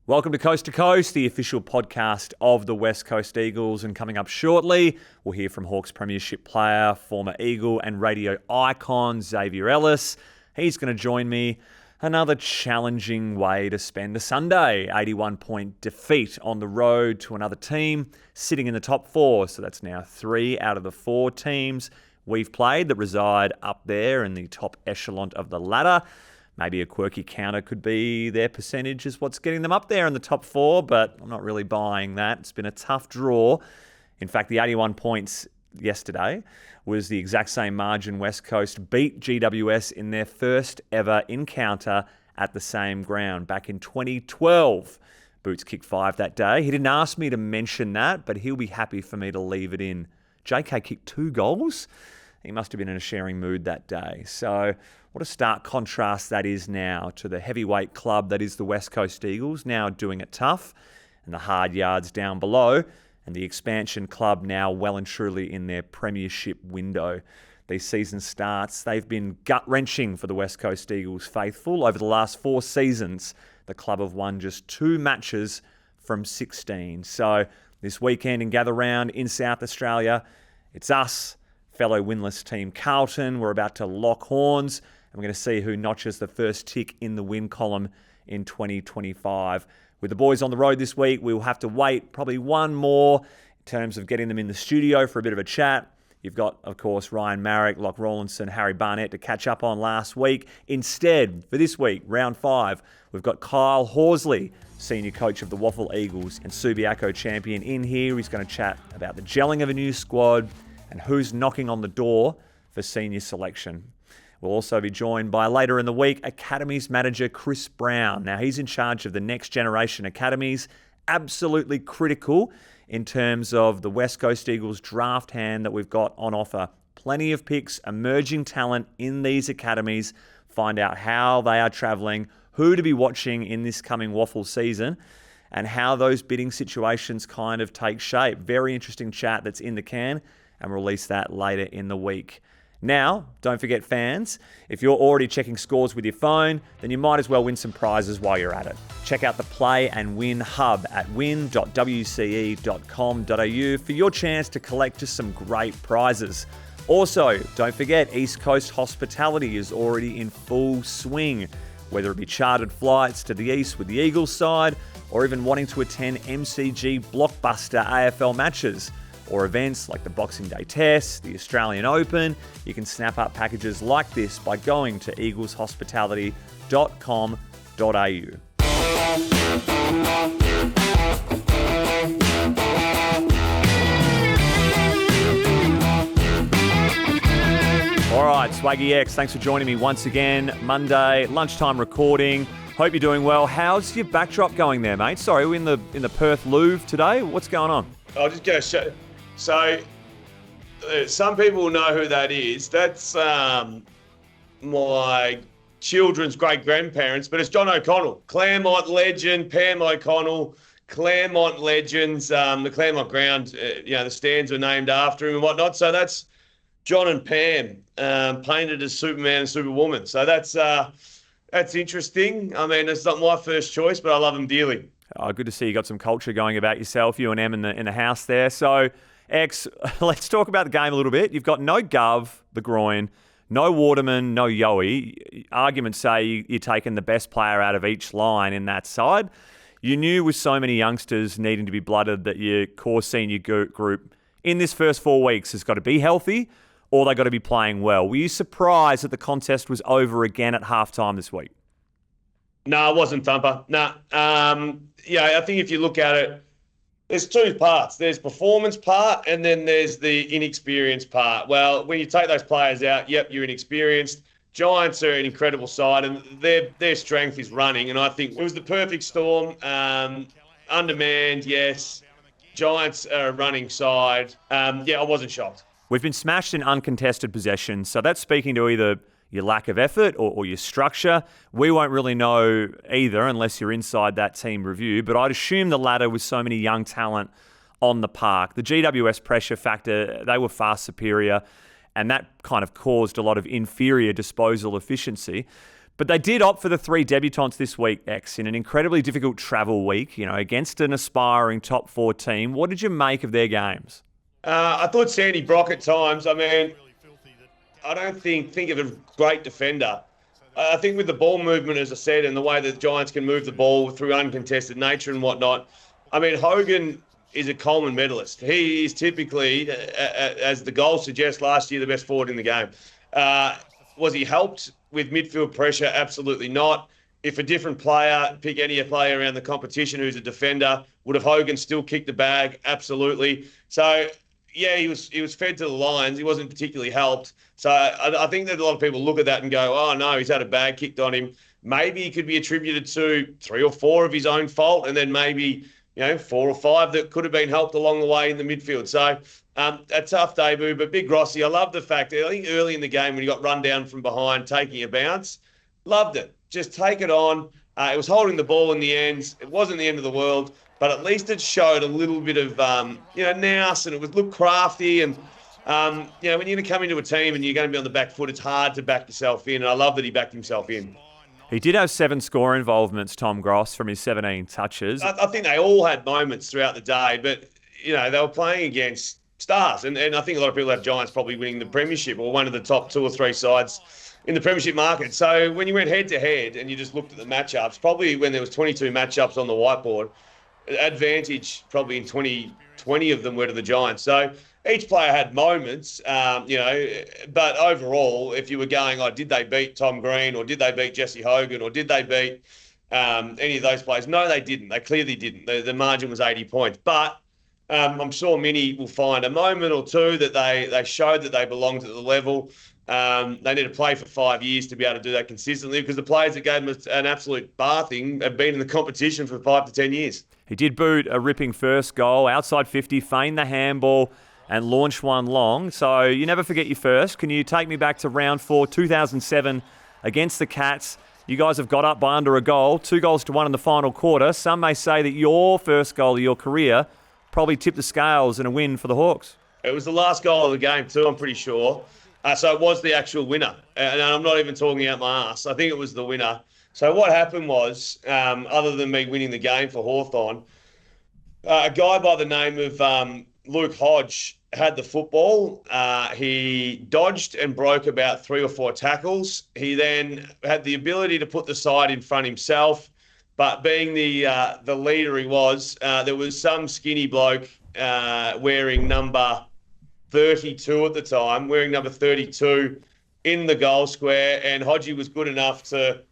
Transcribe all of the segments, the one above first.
Welcome to Coast, the official podcast of the West Coast Eagles. And coming up shortly, we'll hear from Hawks Premiership player, former Eagle and radio icon, Xavier Ellis. He's going to join me. Another challenging way to spend a Sunday. 81-point defeat on the road to another team sitting in the top four. So that's now 3 out of the 4 teams we've played that reside up there in the top echelon of the ladder. Maybe a quirky counter could be their percentage is what's getting them up there in the top 4, but I'm not really buying that. It's been a tough draw. In fact, the 81 points yesterday was the exact same margin West Coast beat GWS in their first ever encounter at the same ground back in 2012. Boots kicked 5 that day. He didn't ask me to mention that, but he'll be happy for me to leave it in. JK kicked 2 goals. He must have been in a sharing mood that day. So what a stark contrast that is now to the heavyweight club that is the West Coast Eagles, now doing it tough, and the hard yards down below, and the expansion club now well and truly in their premiership window. These season starts, they've been gut-wrenching for the West Coast Eagles faithful. Over the last 4 seasons, the club have won just 2 matches from 16. So this weekend in Gather Round in South Australia, it's us, fellow winless team Carlton. We're about to lock horns, and we're going to see who notches the first tick in the win column in 2025. With the boys on the road this week, we'll have to wait probably one more in terms of getting them in the studio for a bit of a chat. You've got, of course, Ryan Marrick, Locke Rawlinson, Harry Barnett to catch up on last week. Instead, for this week, round 5, we've got Kyle Horsley, senior coach of the Waffle Eagles and Subiaco champion, in here. He's going to chat about the gelling of a new squad and who's knocking on the door for senior selection. We'll also be joined by, later in the week, Academies manager Chris Brown. Now, he's in charge of the next generation academies, absolutely critical in terms of the West Coast Eagles draft hand that we've got on offer. Plenty of picks, emerging talent in these academies. Find out how they are travelling, who to be watching in this coming Waffle season, and how those bidding situations kind of take shape. Very interesting chat that's in the can, and release that later in the week. Now, don't forget, fans, if you're already checking scores with your phone, then you might as well win some prizes while you're at it. Check out the Play and Win hub at win.wce.com.au for your chance to collect just some great prizes. Also, don't forget, East Coast hospitality is already in full swing. Whether it be chartered flights to the east with the Eagles side, or even wanting to attend MCG blockbuster AFL matches, or events like the Boxing Day Test, the Australian Open, you can snap up packages like this by going to eagleshospitality.com.au. All right, Swaggy X, thanks for joining me once again. Monday, lunchtime recording. Hope you're doing well. How's your backdrop going there, mate? Sorry, we're in the Perth Louvre today. What's going on? I'll just go show. So, some people will know who that is. That's my children's great-grandparents, but it's John O'Connell, Claremont legend, Pam O'Connell, Claremont legends. The Claremont ground, the stands are named after him and whatnot. So that's John and Pam painted as Superman and Superwoman. So that's interesting. I mean, it's not my first choice, but I love them dearly. Oh, good to see you got some culture going about yourself, you and Em in the house there. So, X, let's talk about the game a little bit. You've got no Gov, the groin, no Waterman, no Yowie. Arguments say you're taking the best player out of each line in that side. You knew with so many youngsters needing to be blooded that your core senior group in this first 4 weeks has got to be healthy or they got to be playing well. Were you surprised that the contest was over again at halftime this week? No, I wasn't, Thumper. No. I think if you look at it, there's 2 parts. There's performance part and then there's the inexperience part. Well, when you take those players out, yep, you're inexperienced. Giants are an incredible side and their strength is running. And I think it was the perfect storm. Undermanned, yes. Giants are a running side. I wasn't shocked. We've been smashed in uncontested possession. So that's speaking to either your lack of effort or your structure. We won't really know either unless you're inside that team review, but I'd assume the latter with so many young talent on the park. The GWS pressure factor, they were far superior, and that kind of caused a lot of inferior disposal efficiency. But they did opt for the 3 debutants this week, X, in an incredibly difficult travel week, against an aspiring top 4 team. What did you make of their games? I thought Sandy Brock at times, I don't think of a great defender. I think with the ball movement, as I said, and the way that the Giants can move the ball through uncontested nature and whatnot, Hogan is a Coleman medalist. He is typically, as the goal suggests, last year the best forward in the game. Was he helped with midfield pressure? Absolutely not. If a different player, pick any player around the competition who's a defender, would have Hogan still kicked the bag? Absolutely. So, yeah, he was fed to the Lions. He wasn't particularly helped. So I think that a lot of people look at that and go, oh, no, he's had a bag kicked on him. Maybe he could be attributed to 3 or 4 of his own fault, and then maybe 4 or 5 that could have been helped along the way in the midfield. So a tough debut, but Big Rossi, I love the fact that I think early in the game when he got run down from behind, taking a bounce, loved it. Just take it on. It was holding the ball in the end. It wasn't the end of the world, but at least it showed a little bit of, nous, and it looked crafty. And, when you're going to come into a team and you're going to be on the back foot, it's hard to back yourself in. And I love that he backed himself in. He did have 7 score involvements, Tom Gross, from his 17 touches. I think they all had moments throughout the day, but, they were playing against stars. And I think a lot of people have Giants probably winning the premiership or one of the top 2 or 3 sides in the premiership market. So when you went head-to-head and you just looked at the matchups, probably when there was 22 matchups on the whiteboard, advantage probably in 20 of them were to the Giants. So each player had moments, but overall, if you were going, did they beat Tom Green or did they beat Jesse Hogan or did they beat any of those players? No, they didn't. They clearly didn't. The margin was 80 points. But I'm sure many will find a moment or two that they showed that they belonged at the level. They need to play for 5 years to be able to do that consistently because the players that gave them an absolute bathing have been in the competition for 5 to 10 years. He did boot a ripping first goal, outside 50, feigned the handball and launched one long. So you never forget your first. Can you take me back to round 4, 2007 against the Cats? You guys have got up by under a goal, 2-1 in the final quarter. Some may say that your first goal of your career probably tipped the scales in a win for the Hawks. It was the last goal of the game too, I'm pretty sure. So it was the actual winner. And I'm not even talking out my ass. I think it was the winner. So what happened was, other than me winning the game for Hawthorn, a guy by the name of Luke Hodge had the football. He dodged and broke about 3 or 4 tackles. He then had the ability to put the side in front himself. But being the leader he was, there was some skinny bloke wearing number 32 at the time, wearing number 32 in the goal square, and Hodgie was good enough to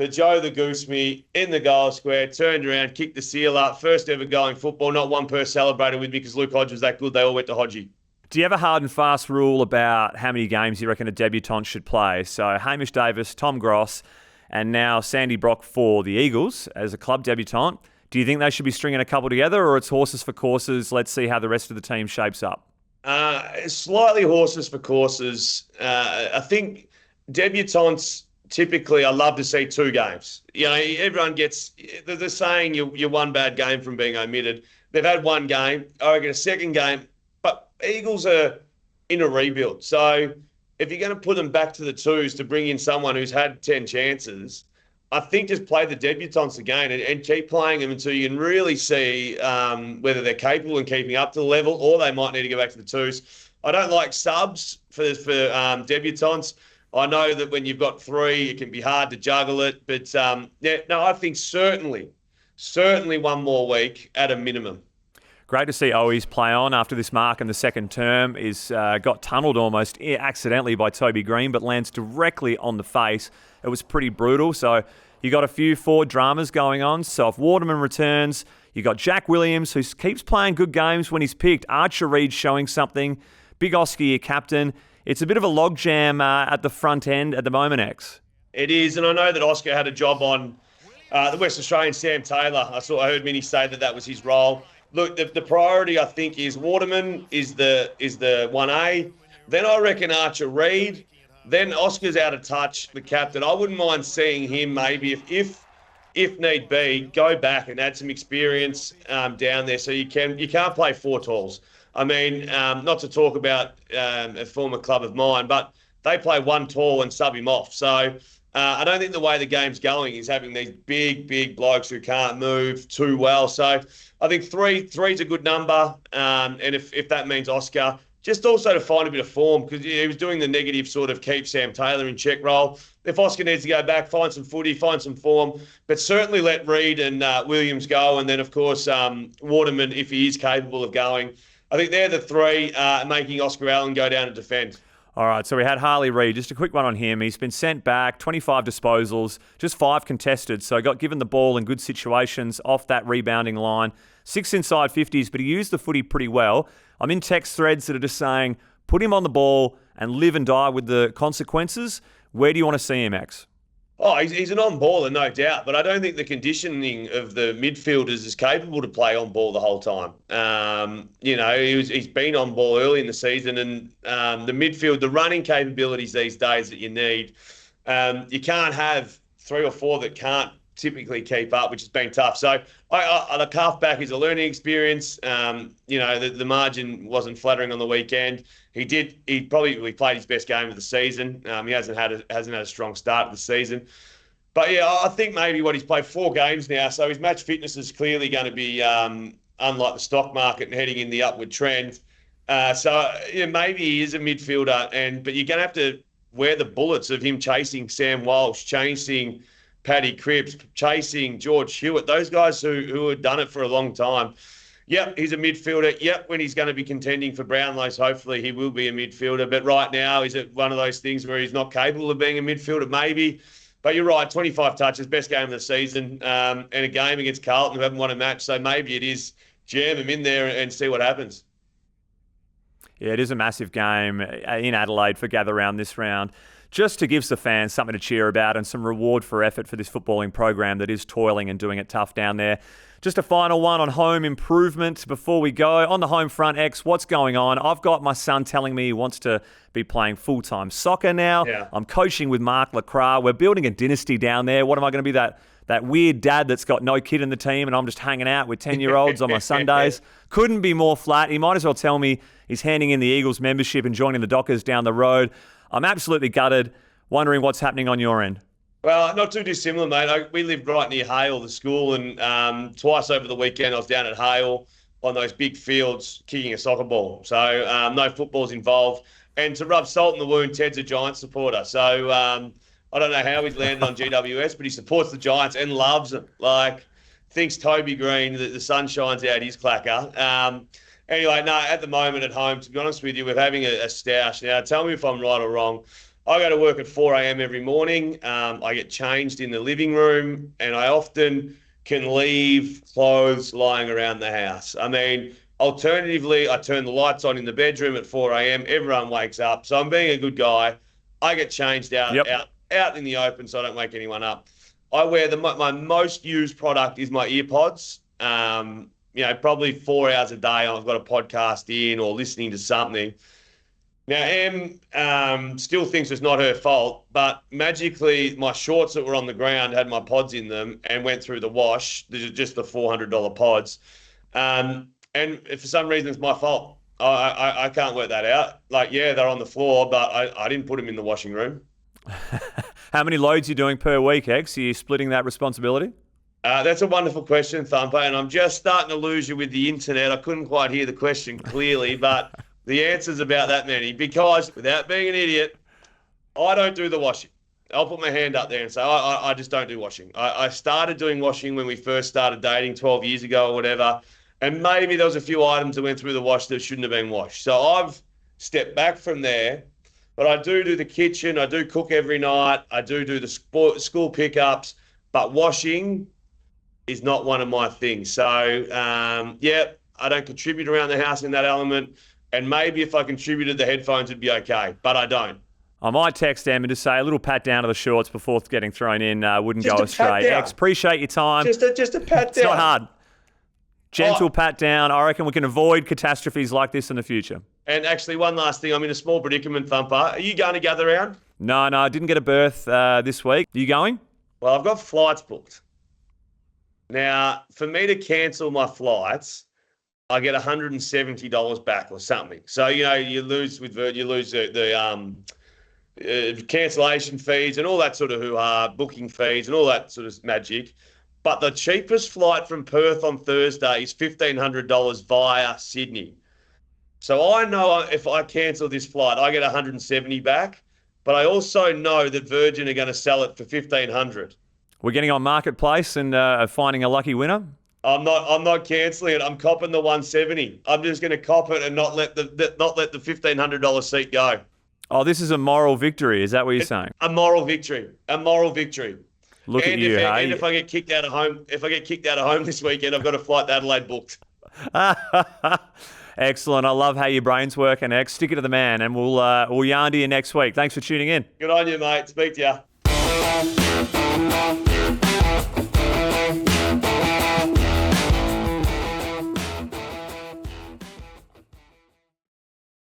Joe the Goose me in the goal square, turned around, kicked the seal up, first ever goal in football. Not one person celebrated with me because Luke Hodge was that good. They all went to Hodgie. Do you have a hard and fast rule about how many games you reckon a debutant should play? So Hamish Davis, Tom Gross, and now Sandy Brock for the Eagles as a club debutant. Do you think they should be stringing a couple together, or it's horses for courses? Let's see how the rest of the team shapes up. Slightly horses for courses. I think debutants, typically, I love to see 2 games. Everyone gets the saying you're one bad game from being omitted. They've had 1 game. I reckon a second game. But Eagles are in a rebuild. So if you're going to put them back to the 2s to bring in someone who's had 10 chances, I think just play the debutants again and keep playing them until you can really see whether they're capable and keeping up to the level, or they might need to go back to the 2s. I don't like subs for debutants. I know that when you've got 3, it can be hard to juggle it. But, I think certainly 1 more week at a minimum. Great to see Owies play on after this mark in the second term. Is got tunnelled almost accidentally by Toby Green, but lands directly on the face. It was pretty brutal. So you got a few forward dramas going on. So if Waterman returns, you got Jack Williams, who keeps playing good games when he's picked. Archer Reed showing something. Big Oscar, your captain. It's a bit of a logjam at the front end at the moment, X. It is, and I know that Oscar had a job on the West Australian Sam Taylor. I heard many say that was his role. Look, the priority, I think, is Waterman is the 1A. Then I reckon Archer Reed. Then Oscar's out of touch, the captain. I wouldn't mind seeing him maybe, if need be, go back and add some experience down there. So you can't play 4 talls. Not to talk about a former club of mine, but they play 1 tall and sub him off. So I don't think the way the game's going is having these big blokes who can't move too well. So I think three's a good number. And if that means Oscar, just also to find a bit of form, because he was doing the negative sort of keep Sam Taylor in check role. If Oscar needs to go back, find some footy, find some form, but certainly let Reed and Williams go. And then, of course, Waterman, if he is capable of going. I think they're the three, making Oscar Allen go down and defend. All right, so we had Harley Reed. Just a quick one on him. He's been sent back, 25 disposals, just 5 contested. So got given the ball in good situations off that rebounding line. 6 inside 50s, but he used the footy pretty well. I'm in text threads that are just saying, put him on the ball and live and die with the consequences. Where do you want to see him, X? Oh, he's an on-baller, no doubt, but I don't think the conditioning of the midfielders is capable to play on ball the whole time. He's been on ball early in the season, and the midfield, the running capabilities these days that you need, you can't have 3 or 4 that can't typically keep up, which has been tough. So the halfback is a learning experience. The margin wasn't flattering on the weekend. He probably played his best game of the season. He hasn't had a strong start of the season. But yeah, I think maybe he's played 4 games now, so his match fitness is clearly going to be unlike the stock market and heading in the upward trend. Maybe he is a midfielder, but you're going to have to wear the bullets of him chasing Sam Walsh, chasing Paddy Cripps, chasing George Hewitt, those guys who have done it for a long time. Yep, he's a midfielder. Yep, when he's going to be contending for Brownlows, hopefully he will be a midfielder. But right now, is it one of those things where he's not capable of being a midfielder? Maybe. But you're right, 25 touches, best game of the season, and a game against Carlton who haven't won a match. So maybe it is jam him in there and see what happens. Yeah, it is a massive game in Adelaide for Gather Round this round. Just to give the fans something to cheer about and some reward for effort for this footballing program that is toiling and doing it tough down there. Just a final one on home improvement before we go. On the home front, X, what's going on? I've got my son telling me he wants to be playing full-time soccer now. Yeah. I'm coaching with Mark Lacroix. We're building a dynasty down there. What am I going to be, that weird dad that's got no kid in the team and I'm just hanging out with 10-year-olds on my Sundays? Couldn't be more flat. He might as well tell me he's handing in the Eagles membership and joining the Dockers down the road. I'm absolutely gutted, wondering what's happening on your end. Well, not too dissimilar, mate. We lived right near Hale, the school, and twice over the weekend I was down at Hale on those big fields kicking a soccer ball. So no footballs involved. And to rub salt in the wound, Ted's a Giants supporter. So I don't know how he's landed on GWS, but he supports the Giants and loves them. Thinks Toby Green, the sun shines out his clacker. Anyway, no, at the moment at home, to be honest with you, we're having a stoush. Now, tell me if I'm right or wrong. I go to work at 4 a.m. every morning. I get changed in the living room, and I often can leave clothes lying around the house. I mean, alternatively, I turn the lights on in the bedroom at 4 a.m. Everyone wakes up. So I'm being a good guy. I get changed out in the open so I don't wake anyone up. I wear my most used product is my earpods. Probably 4 hours a day I've got a podcast in or listening to something. Now, Em still thinks it's not her fault, but magically my shorts that were on the ground had my pods in them and went through the wash. These are just the $400 pods. And for some reason, it's my fault. I can't work that out. They're on the floor, but I didn't put them in the washing room. How many loads are you doing per week, X? Are you splitting that responsibility? That's a wonderful question, Thumper, and I'm just starting to lose you with the internet. I couldn't quite hear the question clearly, but the answer's about that many, because without being an idiot, I don't do the washing. I'll put my hand up there and say, I just don't do washing. I started doing washing when we first started dating 12 years ago or whatever, and maybe there was a few items that went through the wash that shouldn't have been washed. So I've stepped back from there, but I do the kitchen. I do cook every night. I do the school pickups, but washing is not one of my things. So, I don't contribute around the house in that element. And maybe if I contributed the headphones, it'd be okay, but I don't. I might text them and just say a little pat down to the shorts before getting thrown in wouldn't just go astray. X, appreciate your time. Just a pat down. It's not hard. Gentle pat down. I reckon we can avoid catastrophes like this in the future. And actually, one last thing. I'm in a small predicament, Thumper. Are you going to Gather Round? No, I didn't get a berth this week. Are you going? Well, I've got flights booked. Now, for me to cancel my flights, I get $170 back or something. So, you lose with you lose the cancellation fees and all that sort of hoo-ha, booking fees and all that sort of magic. But the cheapest flight from Perth on Thursday is $1,500 via Sydney. So I know if I cancel this flight, I get 170 back. But I also know that Virgin are going to sell it for 1,500. We're getting on Marketplace and finding a lucky winner. I'm not cancelling it. I'm copping the 170. I'm just going to cop it and not let the $1,500 seat go. Oh, this is a moral victory. Is that what you're saying? A moral victory. A moral victory. Look at you, hey? And if I get kicked out of home, this weekend, I've got a flight to Adelaide booked. Excellent. I love how your brains work, and stick it to the man, and we'll yarn to you next week. Thanks for tuning in. Good on you, mate. Speak to you.